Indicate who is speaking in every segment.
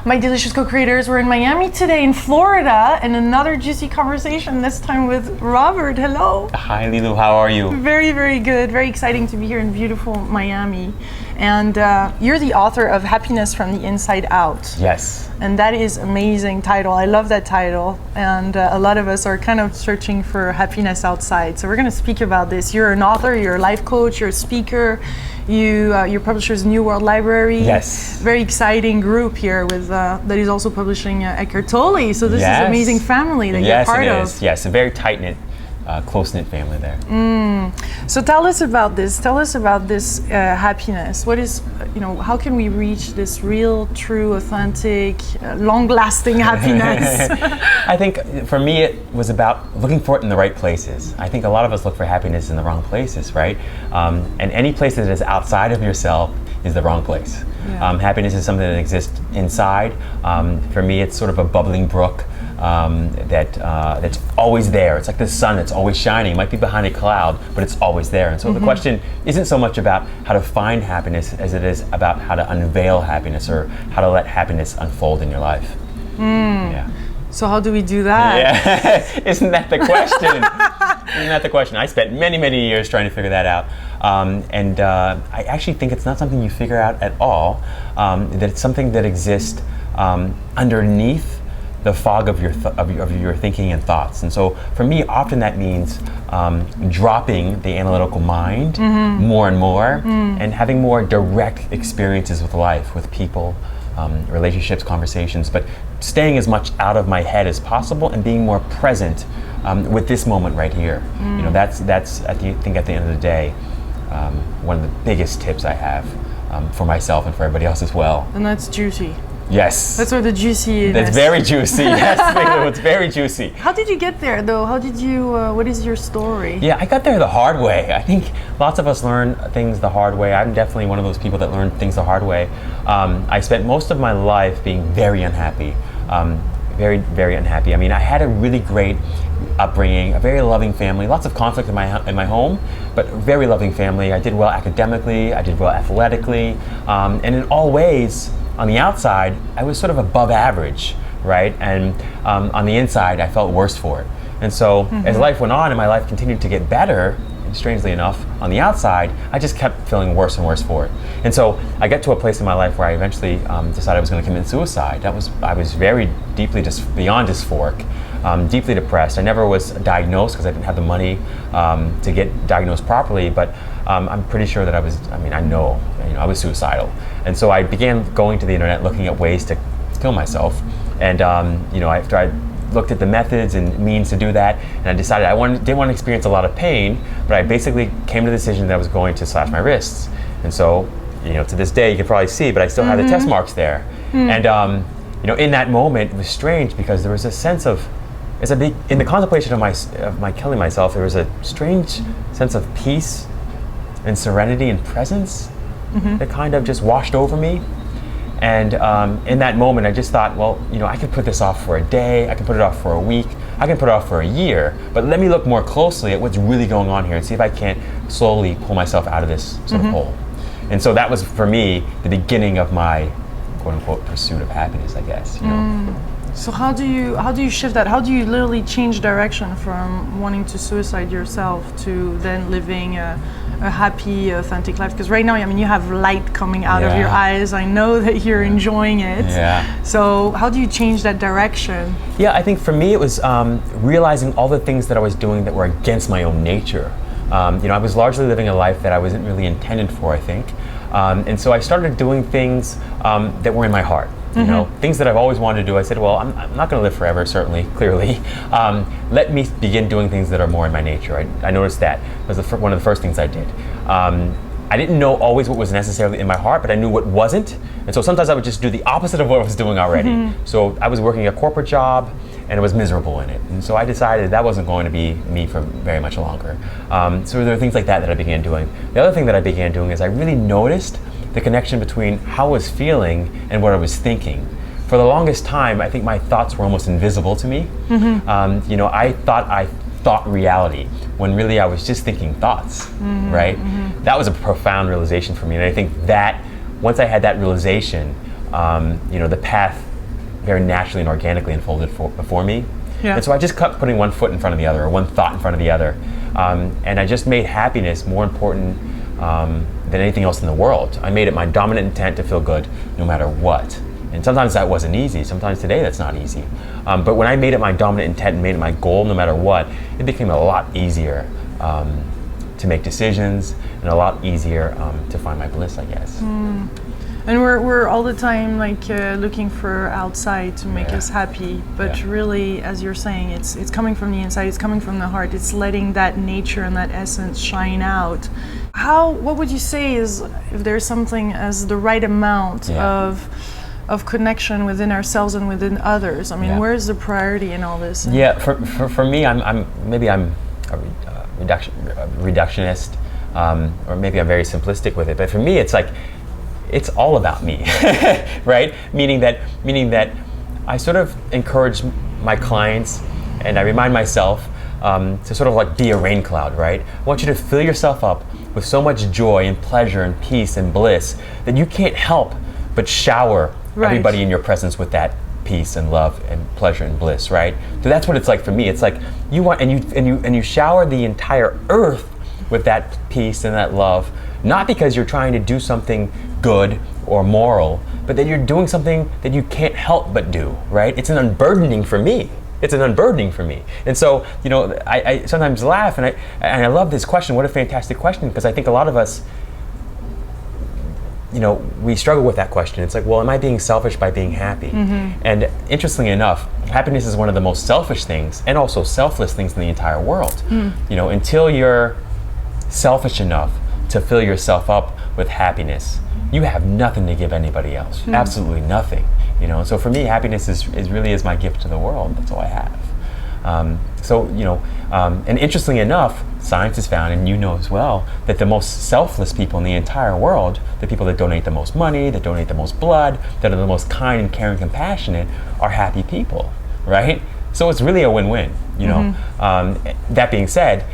Speaker 1: My delicious co-creators, we're in Miami today, in Florida, and another juicy conversation, this time with Robert. Hello.
Speaker 2: Hi, Lilu. How are you?
Speaker 1: Very, very good. Very exciting to be here in beautiful Miami. And you're the author of Happiness from the Inside Out.
Speaker 2: Yes.
Speaker 1: And that is amazing title. I love that title. And a lot of us are kind of searching for happiness outside. So we're going to speak about this. You're an author, you're a life coach, you're a speaker. Your publisher's New World Library.
Speaker 2: Yes.
Speaker 1: Very exciting group here with that is also publishing Eckhart Tolle. So this is an amazing family that you're part of.
Speaker 2: Yes, it is. Yes, a very tight-knit, close-knit family there.
Speaker 1: So tell us about this. Tell us about this happiness. What is, how can we reach this real, true, authentic, long-lasting happiness?
Speaker 2: I think for me it was about looking for it in the right places. I think a lot of us look for happiness in the wrong places, right? And any place that is outside of yourself is the wrong place.
Speaker 1: Yeah.
Speaker 2: Happiness is something that exists inside. For me, it's sort of a bubbling brook that's always there. It's like the sun, it's always shining. It might be behind a cloud, but it's always there. And so the question isn't so much about how to find happiness as it is about how to unveil happiness or how to let happiness unfold in your life. Yeah.
Speaker 1: So how do we do that?
Speaker 2: Yeah, isn't that the question? Isn't that the question? I spent many, many years trying to figure that out. I actually think it's not something you figure out at all, that it's something that exists underneath the fog of your thinking and thoughts. And so for me, often that means dropping the analytical mind more and more and having more direct experiences with life, with people, relationships, conversations, but staying as much out of my head as possible and being more present with this moment right here. That's I think at the end of the day, one of the biggest tips I have for myself and for everybody else as well.
Speaker 1: And that's juicy.
Speaker 2: Yes.
Speaker 1: That's where the juicy is.
Speaker 2: That's very juicy. Yes, it's very juicy.
Speaker 1: How did you get there, though? How did you? What is your story?
Speaker 2: Yeah, I got there the hard way. I think lots of us learn things the hard way. I'm definitely one of those people that learn things the hard way. I spent most of my life being very unhappy. Very, very unhappy. I mean, I had a really great upbringing, a very loving family, lots of conflict in my home, but very loving family. I did well academically, I did well athletically, and in all ways, on the outside, I was sort of above average, right? And on the inside, I felt worse for it. And so as life went on and my life continued to get better, and strangely enough, on the outside, I just kept feeling worse and worse for it. And so I got to a place in my life where I eventually decided I was going to commit suicide. I was very deeply, beyond dysphoric, deeply depressed. I never was diagnosed because I didn't have the money to get diagnosed properly, but I'm pretty sure that I was suicidal. And so I began going to the internet looking at ways to kill myself. And after I looked at the methods and means to do that, and I decided didn't want to experience a lot of pain, but I basically came to the decision that I was going to slash my wrists. And so, to this day, you can probably see, but I still have the test marks there. And in that moment, it was strange because there was a sense of, in the contemplation of my killing myself, there was a strange sense of peace and serenity and presence that kind of just washed over me. And in that moment, I just thought, well, I could put this off for a day, I can put it off for a week, I can put it off for a year, but let me look more closely at what's really going on here and see if I can't slowly pull myself out of this sort of hole. And so that was, for me, the beginning of my quote-unquote pursuit of happiness, I guess.
Speaker 1: So how do you shift that? How do you literally change direction from wanting to suicide yourself to then living a happy, authentic life? Because right now, you have light coming out of your eyes. I know that you're enjoying it.
Speaker 2: Yeah.
Speaker 1: So how do you change that direction?
Speaker 2: Yeah, I think for me it was realizing all the things that I was doing that were against my own nature. I was largely living a life that I wasn't really intended for, I think. And so I started doing things that were in my heart. Things that I've always wanted to do. I said, well, I'm not going to live forever, certainly, clearly. Let me begin doing things that are more in my nature. I noticed that. It was one of the first things I did. I didn't know always what was necessarily in my heart, but I knew what wasn't. And so sometimes I would just do the opposite of what I was doing already. So I was working a corporate job, and I was miserable in it. And so I decided that wasn't going to be me for very much longer. So there are things like that I began doing. The other thing that I began doing is I really noticed the connection between how I was feeling and what I was thinking. For the longest time, I think my thoughts were almost invisible to me. I thought I thought reality when really I was just thinking thoughts, right? That was a profound realization for me. And I think that once I had that realization, the path very naturally and organically unfolded before me.
Speaker 1: Yeah.
Speaker 2: And so I just kept putting one foot in front of the other, or one thought in front of the other. And I just made happiness more important than anything else in the world. I made it my dominant intent to feel good no matter what. And sometimes that wasn't easy. Sometimes today that's not easy. But when I made it my dominant intent and made it my goal no matter what, it became a lot easier to make decisions and a lot easier to find my bliss, I guess.
Speaker 1: And we're all the time like looking for outside to make us happy, but really, as you're saying, it's coming from the inside. It's coming from the heart. It's letting that nature and that essence shine out. What would you say is, if there's something as the right amount of connection within ourselves and within others? I mean, where's the priority in all this?
Speaker 2: Yeah, for me, I'm a reductionist, or maybe I'm very simplistic with it. But for me, it's like, it's all about me, right? Meaning that I sort of encourage my clients, and I remind myself to sort of like be a rain cloud, right? I want you to fill yourself up with so much joy and pleasure and peace and bliss that you can't help but shower everybody in your presence with that peace and love and pleasure and bliss, right? So that's what it's like for me. It's like you want, and you shower the entire earth with that peace and that love, not because you're trying to do something good or moral, but that you're doing something that you can't help but do, right? It's an unburdening for me. And so, you know, I sometimes laugh, and I love this question. What a fantastic question, because I think a lot of us, you know, we struggle with that question. It's like, well, am I being selfish by being happy? And interestingly enough, happiness is one of the most selfish things and also selfless things in the entire world. You know, until you're selfish enough to fill yourself up with happiness, you have nothing to give anybody else. Absolutely nothing. You know, so for me, happiness is really my gift to the world. That's all I have. So, you know, and interestingly enough, science has found, and you know as well, that the most selfless people in the entire world, the people that donate the most money, that donate the most blood, that are the most kind and caring, compassionate, are happy people, right? So it's really a win-win, you know. That being said,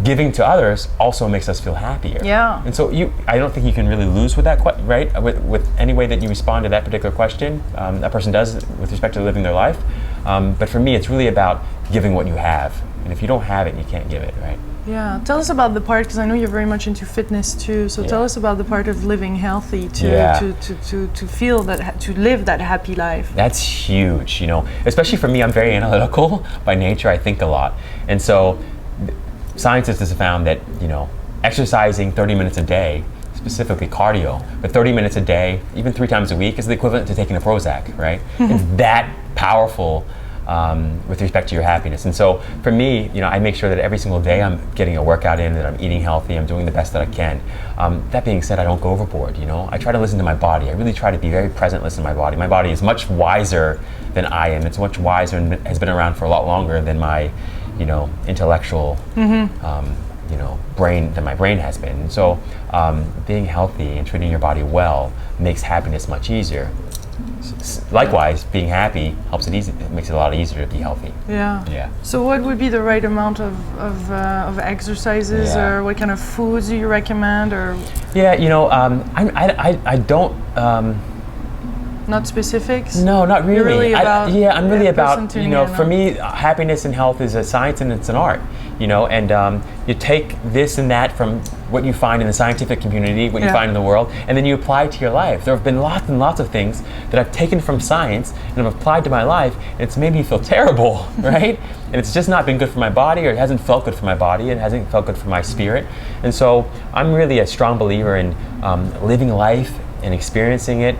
Speaker 2: giving to others also makes us feel happier.
Speaker 1: Yeah.
Speaker 2: And so I don't think you can really lose with that, right? With any way that you respond to that particular question, a person does with respect to living their life. But for me, it's really about giving what you have. And if you don't have it, you can't give it, right?
Speaker 1: Yeah. Tell us about the part, because I know you're very much into fitness too. So tell us about the part of living healthy to feel that, to live that happy life.
Speaker 2: That's huge, you know. Especially for me, I'm very analytical by nature. I think a lot, and so scientists have found that, you know, exercising 30 minutes a day, specifically cardio, but 30 minutes a day, even 3 times a week, is the equivalent to taking a Prozac, right? It's that powerful with respect to your happiness. And so for me, you know, I make sure that every single day I'm getting a workout in, that I'm eating healthy, I'm doing the best that I can. That being said, I don't go overboard, you know. I try to listen to my body. I really try to be very present, listen to my body. My body is much wiser than I am. It's much wiser and has been around for a lot longer than my, you know, intellectual, you know, brain, than my brain has been. And so being healthy and treating your body well makes happiness much easier. Likewise, being happy helps it easy. It makes it a lot easier to be healthy.
Speaker 1: Yeah. So what would be the right amount of exercises, or what kind of foods do you recommend? Or
Speaker 2: you know, I don't.
Speaker 1: Not specifics?
Speaker 2: No, not really.
Speaker 1: You're really about
Speaker 2: I'm really about, you know, for
Speaker 1: in.
Speaker 2: me, happiness and health is a science and it's an art, you know, and you take this and that from what you find in the scientific community, what you find in the world, and then you apply it to your life. There have been lots and lots of things that I've taken from science and I've applied to my life, and it's made me feel terrible, right? And it's just not been good for my body, or it hasn't felt good for my body, it hasn't felt good for my spirit. And so I'm really a strong believer in living life and experiencing it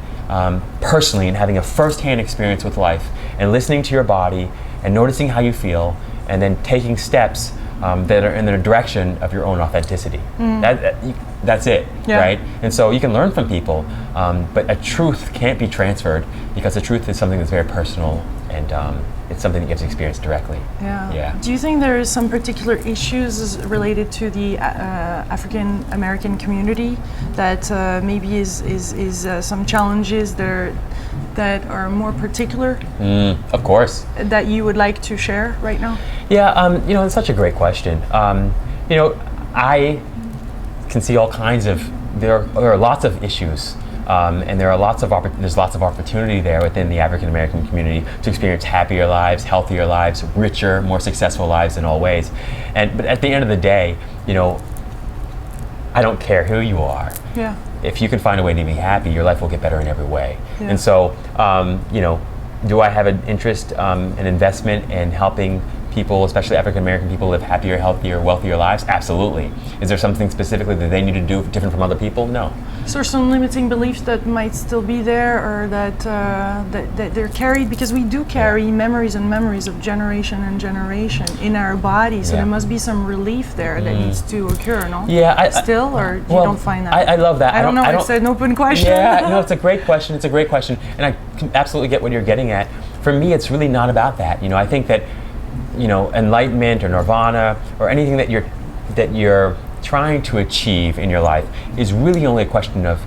Speaker 2: personally, and having a first-hand experience with life, and listening to your body and noticing how you feel, and then taking steps that are in the direction of your own authenticity. That's it, right? And so you can learn from people, but a truth can't be transferred, because the truth is something that's very personal, and it's something that you have to experience directly. Yeah.
Speaker 1: Do you think there is some particular issues related to the African American community that maybe is some challenges there that are more particular?
Speaker 2: Of course.
Speaker 1: That you would like to share right now?
Speaker 2: Yeah, you know, it's such a great question. You know, I can see all kinds of, there are lots of issues And there's lots of opportunity there within the African American community to experience happier lives, healthier lives, richer, more successful lives in all ways. But at the end of the day, I don't care who you are.
Speaker 1: Yeah.
Speaker 2: If you can find a way to be happy, your life will get better in every way.
Speaker 1: Yeah.
Speaker 2: And so, do I have an interest, an investment in helping people, especially African American people, live happier, healthier, wealthier lives? Absolutely. Is there something specifically that they need to do different from other people? No.
Speaker 1: Is there some limiting beliefs that might still be there, or that they're carried? Because we do carry memories and memories of generation and generation in our body, so there must be some relief there that needs to occur, no?
Speaker 2: Yeah.
Speaker 1: Or you don't find that?
Speaker 2: I love that.
Speaker 1: I don't know. It's an open question.
Speaker 2: Yeah, no, it's a great question. It's a great question, and I can absolutely get what you're getting at. For me, it's really not about that. I think that enlightenment or nirvana or anything that you're trying to achieve in your life is really only a question of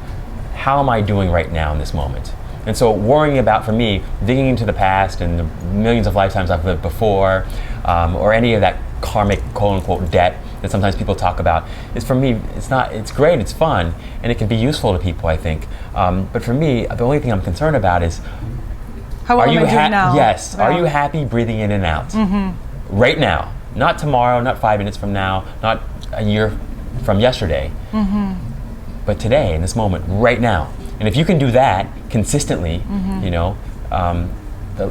Speaker 2: how am I doing right now in this moment. And so worrying about, for me, digging into the past and the millions of lifetimes I've lived before, or any of that karmic quote-unquote debt that sometimes people talk about, is, for me, it's great, it's fun, and it can be useful to people, I think. But for me, the only thing I'm concerned about is,
Speaker 1: how am I doing now?
Speaker 2: Yes. Are you happy breathing in and out?
Speaker 1: Mm-hmm.
Speaker 2: Right now. Not tomorrow, not 5 minutes from now, not a year from yesterday.
Speaker 1: Mm-hmm.
Speaker 2: But today, in this moment, right now. And if you can do that consistently,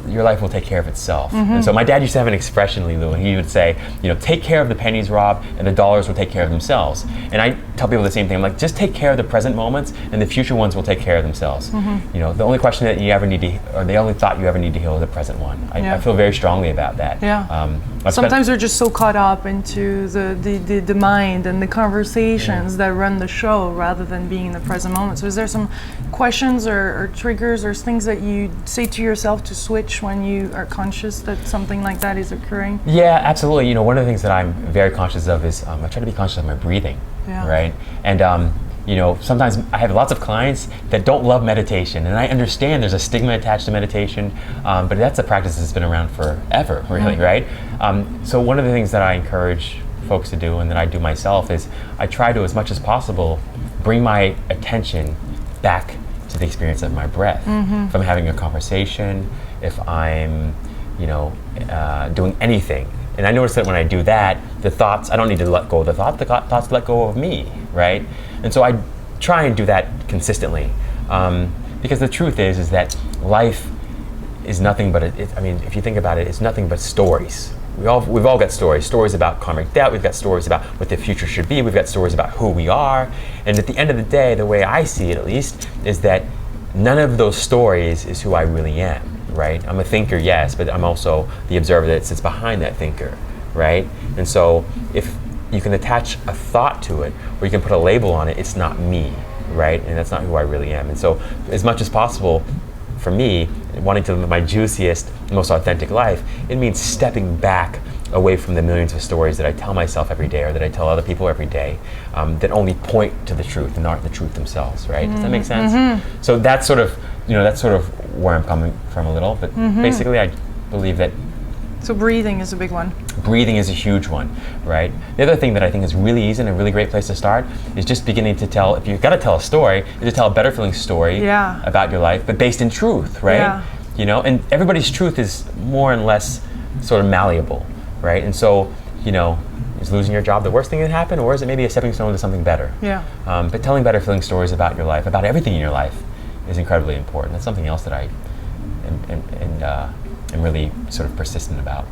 Speaker 2: your life will take care of itself.
Speaker 1: Mm-hmm.
Speaker 2: And so my dad used to have an expression, Lulu, and he would say, take care of the pennies, Rob, and the dollars will take care of themselves. And I tell people the same thing. I'm like, just take care of the present moments, and the future ones will take care of themselves.
Speaker 1: Mm-hmm.
Speaker 2: The only question that you ever need to, or the only thought you ever need to heal is the present one. I feel very strongly about that.
Speaker 1: Yeah. Sometimes we're just so caught up into the mind and the conversations that run the show rather than being in the present moment. So is there some questions or triggers or things that you say to yourself to switch when you are conscious that something like that is occurring?
Speaker 2: Yeah, absolutely. One of the things that I'm very conscious of is I try to be conscious of my breathing, right? And sometimes I have lots of clients that don't love meditation, and I understand there's a stigma attached to meditation, but that's a practice that's been around forever, really, right? So one of the things that I encourage folks to do, and that I do myself, is I try to, as much as possible, bring my attention back to the experience of my breath. If I'm having a conversation, if I'm, doing anything. And I notice that when I do that, the thoughts, I don't need to let go of the thoughts let go of me, right? And so I try and do that consistently. Because the truth is that life is nothing but, if you think about it, it's nothing but stories. We've all got stories about karmic debt, we've got stories about what the future should be, we've got stories about who we are. And at the end of the day, the way I see it at least, is that none of those stories is who I really am. Right? I'm a thinker, yes, but I'm also the observer that sits behind that thinker, right? And so if you can attach a thought to it, or you can put a label on it, it's not me, right? And that's not who I really am. And so as much as possible, for me, wanting to live my juiciest, most authentic life, it means stepping back away from the millions of stories that I tell myself every day, or that I tell other people every day, that only point to the truth and aren't the truth themselves, right? Does that make sense? So that's sort of, where I'm coming from a little, but basically I believe that.
Speaker 1: So breathing is a big one.
Speaker 2: Breathing is a huge one, right? The other thing that I think is really easy and a really great place to start is just beginning to tell, if you've got to tell a story, is to tell a better feeling story about your life, but based in truth, right? Yeah. And everybody's truth is more and less sort of malleable, right? And so, is losing your job the worst thing that happened, or is it maybe a stepping stone to something better?
Speaker 1: Yeah.
Speaker 2: But telling better feeling stories about your life, about everything in your life, is incredibly important. That's something else that I am really sort of persistent about.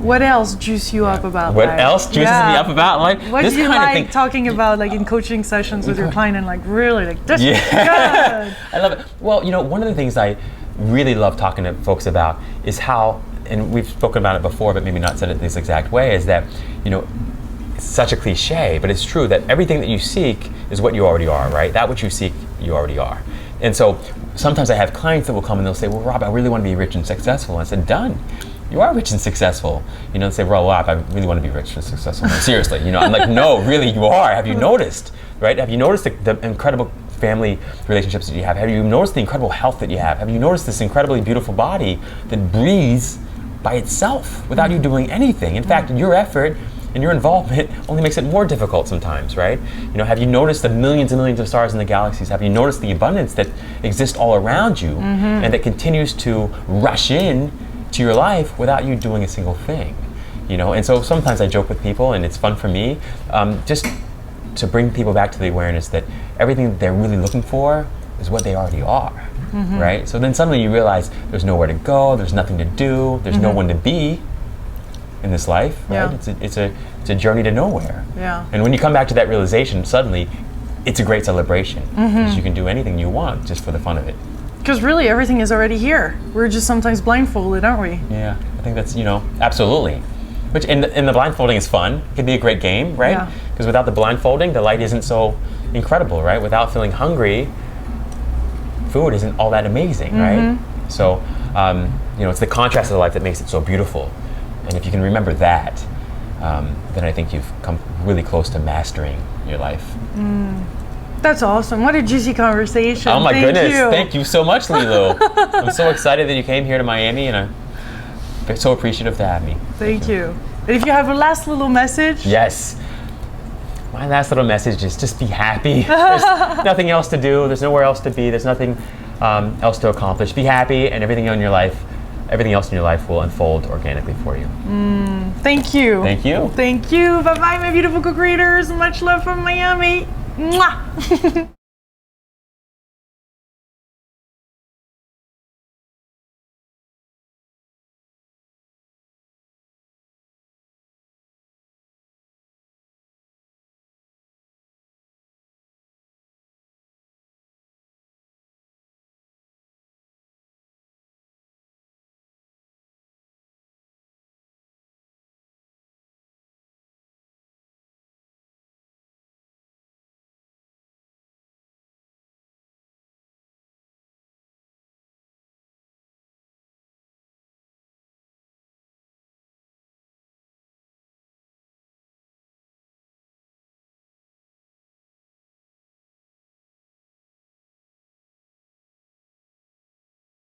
Speaker 1: What else juice you up about
Speaker 2: what
Speaker 1: life?
Speaker 2: What else juices me up about life?
Speaker 1: What do you like talking about, like in coaching sessions with your client, and like really like this is good?
Speaker 2: I love it. Well, one of the things I really love talking to folks about is how, and we've spoken about it before, but maybe not said it this exact way, is that, it's such a cliche, but it's true that everything that you seek is what you already are, right? That which you seek, you already are. And so sometimes I have clients that will come and they'll say, well, Rob, I really want to be rich and successful. And I said, done. You are rich and successful. They say, well, Rob, I really want to be rich and successful. No, seriously, I'm like, no, really, you are. Have you noticed, right? Have you noticed the incredible family relationships that you have? Have you noticed the incredible health that you have? Have you noticed this incredibly beautiful body that breathes by itself without you doing anything? In fact, your effort And your involvement only makes it more difficult sometimes, right? You know, have you noticed the millions and millions of stars in the galaxies? Have you noticed the abundance that exists all around you and that continues to rush in to your life without you doing a single thing? You know, and so sometimes I joke with people, and it's fun for me, just to bring people back to the awareness that everything that they're really looking for is what they already are, right? So then suddenly you realize there's nowhere to go, there's nothing to do, there's no one to be in this life, right? It's a journey to nowhere.
Speaker 1: Yeah.
Speaker 2: And when you come back to that realization, suddenly it's a great celebration because you can do anything you want just for the fun of it.
Speaker 1: Because really everything is already here. We're just sometimes blindfolded, aren't we?
Speaker 2: Yeah, I think that's, you know, absolutely. Which, and the blindfolding is fun. It can be a great game, right? Because without the blindfolding, the light isn't so incredible, right? Without feeling hungry, food isn't all that amazing, right? So, you know, it's the contrast of the life that makes it so beautiful. And if you can remember that, then I think you've come really close to mastering your life.
Speaker 1: That's awesome. What a juicy conversation.
Speaker 2: Oh my goodness.
Speaker 1: You.
Speaker 2: Thank you so much, Lilo. I'm so excited that you came here to Miami, and I'm so appreciative to have me.
Speaker 1: Thank you. And if you have a last little message.
Speaker 2: Yes. My last little message is just be happy. There's nothing else to do. There's nowhere else to be. There's nothing else to accomplish. Be happy, and everything else in your life will unfold organically for you.
Speaker 1: Thank you.
Speaker 2: Thank you.
Speaker 1: Thank you. Bye-bye, my beautiful co-creators. Much love from Miami. Mwah.